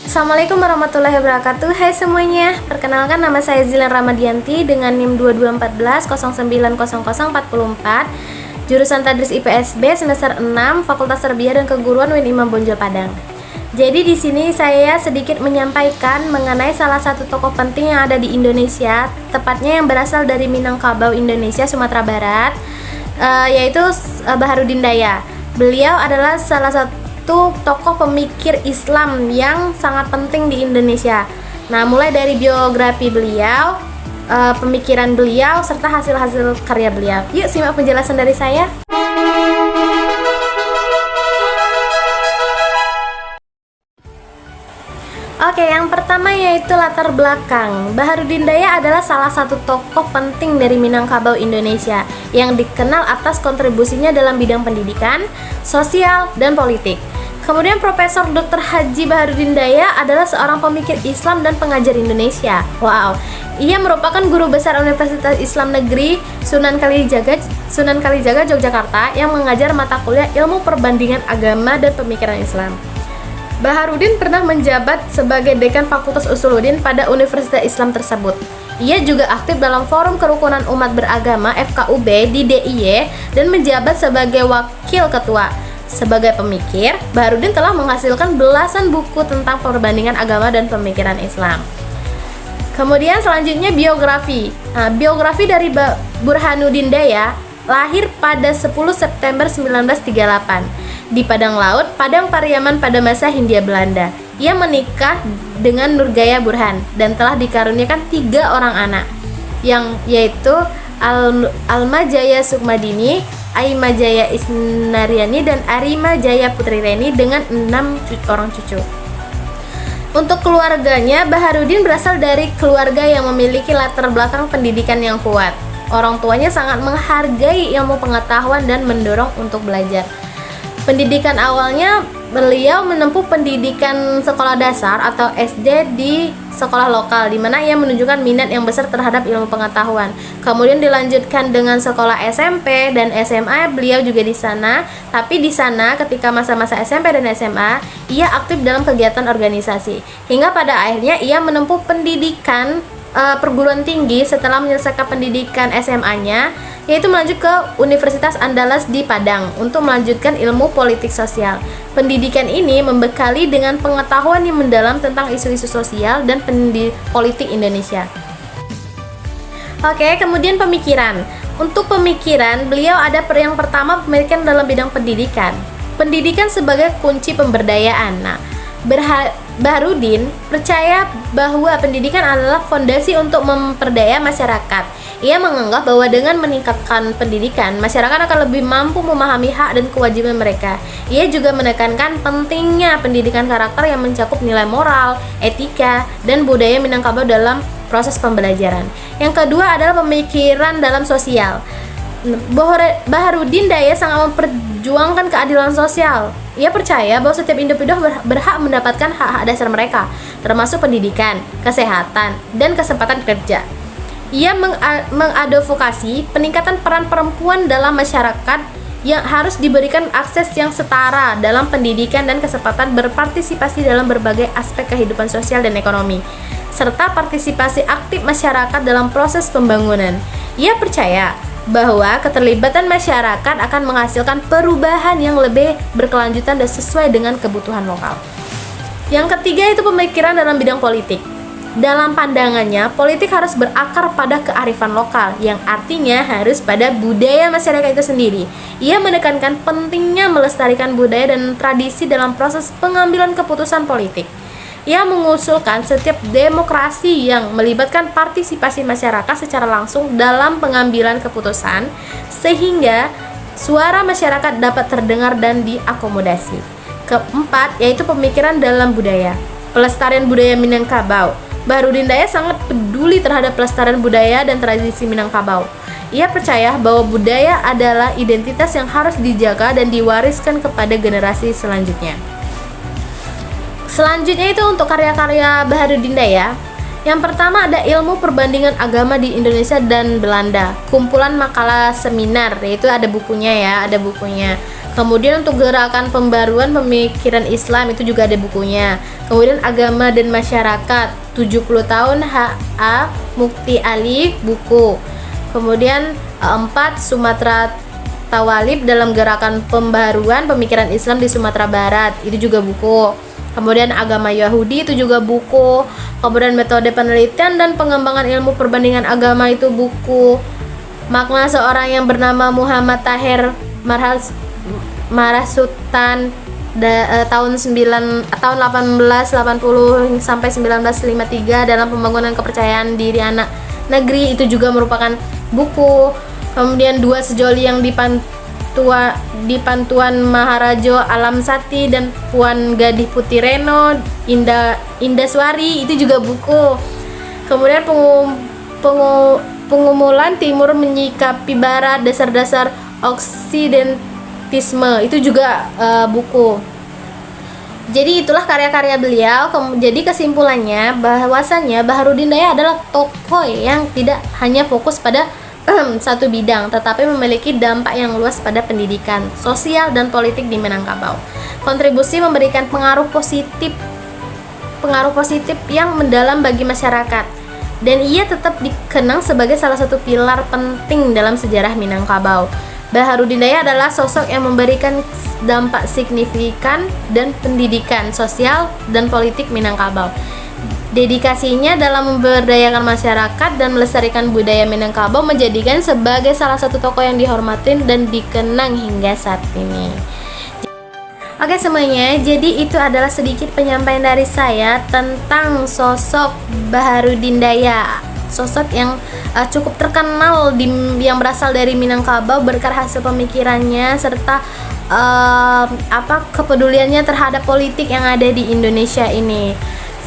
Assalamualaikum warahmatullahi wabarakatuh. Hai semuanya, perkenalkan nama saya Zilan Ramadianti dengan NIM 2214 jurusan Tadris IPSB semester 6 Fakultas Tarbiyah dan Keguruan UIN Imam Bonjol Padang. Jadi di sini saya sedikit menyampaikan mengenai salah satu tokoh penting yang ada di Indonesia, tepatnya yang berasal dari Minangkabau, Indonesia, Sumatera Barat, yaitu Baharudin Daya. Beliau adalah salah satu tokoh pemikir Islam yang sangat penting di Indonesia. Nah, mulai dari biografi beliau, pemikiran beliau, serta hasil-hasil karya beliau. Yuk simak penjelasan dari saya. Oke, yang pertama yaitu latar belakang. Baharudin Daya adalah salah satu tokoh penting dari Minangkabau, Indonesia yang dikenal atas kontribusinya dalam bidang pendidikan, sosial, dan politik. Kemudian Profesor Dr. Haji Baharudin Daya adalah seorang pemikir Islam dan pengajar Indonesia. Wow, ia merupakan guru besar Universitas Islam Negeri Sunan Kalijaga, Yogyakarta yang mengajar mata kuliah ilmu perbandingan agama dan pemikiran Islam. Baharudin pernah menjabat sebagai Dekan Fakultas Usuluddin pada Universitas Islam tersebut. Ia juga aktif dalam Forum Kerukunan Umat Beragama FKUB di DIY dan menjabat sebagai Wakil Ketua. Sebagai pemikir, Baharudin telah menghasilkan belasan buku tentang perbandingan agama dan pemikiran Islam. Kemudian selanjutnya biografi. Biografi dari Burhanuddin Daya lahir pada 10 September 1938 di Padang Laut, Padang Pariaman pada masa Hindia Belanda. Ia menikah dengan Nurgaya Burhan dan telah dikaruniakan 3 orang anak, yaitu Alma Jaya Sukmadini, Aima Jaya Isnariani, dan Arima Jaya Putri Reni dengan 6 orang cucu. Untuk keluarganya, Baharudin berasal dari keluarga yang memiliki latar belakang pendidikan yang kuat. Orang tuanya sangat menghargai ilmu pengetahuan dan mendorong untuk belajar. Pendidikan awalnya beliau menempuh pendidikan sekolah dasar atau SD di sekolah lokal, di mana ia menunjukkan minat yang besar terhadap ilmu pengetahuan. Kemudian dilanjutkan dengan sekolah SMP dan SMA, beliau juga di sana. Tapi di sana ketika masa-masa SMP dan SMA, ia aktif dalam kegiatan organisasi. Hingga pada akhirnya ia menempuh pendidikan perguruan tinggi setelah menyelesaikan pendidikan SMA-nya, yaitu melanjut ke Universitas Andalas di Padang untuk melanjutkan ilmu politik sosial. Pendidikan ini membekali dengan pengetahuan yang mendalam tentang isu-isu sosial dan politik Indonesia. Oke, kemudian pemikiran. Untuk pemikiran, beliau ada yang pertama pemikiran dalam bidang pendidikan. Pendidikan sebagai kunci pemberdayaan. Nah, Baharudin percaya bahwa pendidikan adalah fondasi untuk memperdaya masyarakat. Ia menganggap bahwa dengan meningkatkan pendidikan, masyarakat akan lebih mampu memahami hak dan kewajiban mereka. Ia juga menekankan pentingnya pendidikan karakter yang mencakup nilai moral, etika, dan budaya Minangkabau dalam proses pembelajaran. Yang kedua adalah pemikiran dalam sosial. Baharudin Daya sangat memperjuangkan keadilan sosial. Ia percaya bahwa setiap individu berhak mendapatkan hak-hak dasar mereka, termasuk pendidikan, kesehatan, dan kesempatan kerja. Ia mengadvokasi peningkatan peran perempuan dalam masyarakat yang harus diberikan akses yang setara dalam pendidikan dan kesempatan berpartisipasi dalam berbagai aspek kehidupan sosial dan ekonomi, serta partisipasi aktif masyarakat dalam proses pembangunan. Ia percaya bahwa keterlibatan masyarakat akan menghasilkan perubahan yang lebih berkelanjutan dan sesuai dengan kebutuhan lokal. Yang ketiga itu pemikiran dalam bidang politik. Dalam pandangannya, politik harus berakar pada kearifan lokal, yang artinya harus pada budaya masyarakat itu sendiri. Ia menekankan pentingnya melestarikan budaya dan tradisi dalam proses pengambilan keputusan politik. Ia mengusulkan setiap demokrasi yang melibatkan partisipasi masyarakat secara langsung dalam pengambilan keputusan, sehingga suara masyarakat dapat terdengar dan diakomodasi. Keempat, yaitu pemikiran dalam budaya. Pelestarian budaya Minangkabau. Baharudin Daya sangat peduli terhadap pelestarian budaya dan tradisi Minangkabau. Ia percaya bahwa budaya adalah identitas yang harus dijaga dan diwariskan kepada generasi selanjutnya. Selanjutnya itu untuk karya-karya Baharudin Daya. Yang pertama ada ilmu perbandingan agama di Indonesia dan Belanda, kumpulan makalah seminar, yaitu ada bukunya ya, ada bukunya. Kemudian untuk gerakan pembaruan pemikiran Islam itu juga ada bukunya. Kemudian agama dan masyarakat 70 tahun H.A. Mukti Ali, buku. Kemudian 4 Sumatera Tawalib dalam gerakan pembaruan pemikiran Islam di Sumatera Barat, itu juga buku. Kemudian agama Yahudi itu juga buku. Kemudian metode penelitian dan pengembangan ilmu perbandingan agama itu buku. Makna seorang yang bernama Muhammad Tahir Marasutan tahun 1880 sampai 1953 dalam pembangunan kepercayaan diri anak negeri, itu juga merupakan buku. Kemudian 2 sejoli yang di Pantuan Maharajo Alam Sati dan Puan Gadih Putireno Indaswari, itu juga buku. Kemudian pengumulan Timur menyikapi Barat, dasar-dasar Oksidentisme, itu juga buku. Jadi itulah karya-karya beliau. Jadi kesimpulannya bahwasannya Baharudin Daya adalah tokoh yang tidak hanya fokus pada satu bidang, tetapi memiliki dampak yang luas pada pendidikan, sosial, dan politik di Minangkabau. Kontribusi memberikan pengaruh positif yang mendalam bagi masyarakat, dan ia tetap dikenang sebagai salah satu pilar penting dalam sejarah Minangkabau. Baharudin Daya adalah sosok yang memberikan dampak signifikan dan pendidikan, sosial, dan politik Minangkabau. Dedikasinya dalam memberdayakan masyarakat dan melestarikan budaya Minangkabau menjadikan sebagai salah satu tokoh yang dihormatin dan dikenang hingga saat ini. Oke semuanya, jadi itu adalah sedikit penyampaian dari saya tentang sosok Baharudin Daya, sosok yang cukup terkenal yang berasal dari Minangkabau berkat hasil pemikirannya serta kepeduliannya terhadap politik yang ada di Indonesia ini.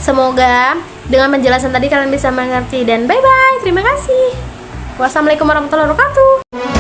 Semoga dengan penjelasan tadi kalian bisa mengerti, dan bye bye. Terima kasih. Wassalamualaikum warahmatullahi wabarakatuh.